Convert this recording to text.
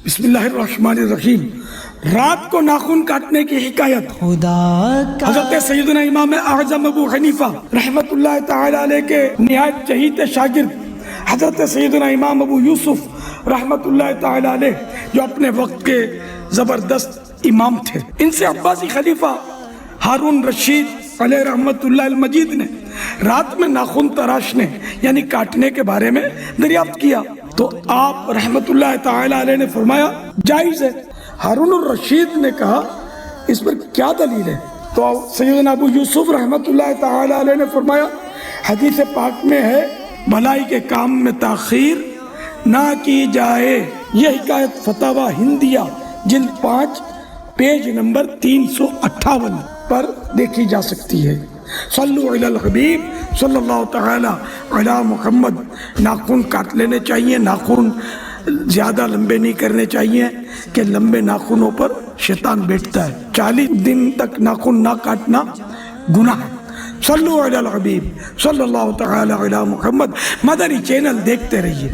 بسم اللہ الرحمن الرحیم۔ رات کو ناخن کاٹنے کی حکایت حضرت سیدنا امام اعظم ابو حنیفہ رحمت اللہ تعالی علیہ کے نہایت چہیت شاگرد حضرت سیدنا امام ابو یوسف رحمت اللہ تعالی علیہ جو اپنے وقت کے زبردست امام تھے، ان سے عباسی خلیفہ ہارون رشید علیہ رحمت اللہ المجید نے رات میں ناخن تراشنے یعنی کاٹنے کے بارے میں دریافت کیا تو آپ رحمت اللہ تعالی علیہ نے فرمایا جائز ہے۔ ہارون الرشید نے کہا اس پر کیا دلیل ہے؟ تو سیدنا ابو یوسف رحمت اللہ تعالی علیہ نے فرمایا حدیث پاک میں ہے بھلائی کے کام میں تاخیر نہ کی جائے۔ یہ حکایت فتاوی ہندیہ جلد 5 پیج نمبر 358 پر دیکھی جا سکتی ہے۔ صلو علی الحبیب صلی اللہ تعالی علی محمد۔ ناخن کاٹ لینے چاہیے، ناخن زیادہ لمبے نہیں کرنے چاہیے کہ لمبے ناخنوں پر شیطان بیٹھتا ہے۔ 40 دن تک ناخن نہ کاٹنا گناہ ہے۔ صلو علی الحبیب صلی اللہ تعالی علی محمد۔ مدنی چینل دیکھتے رہیے۔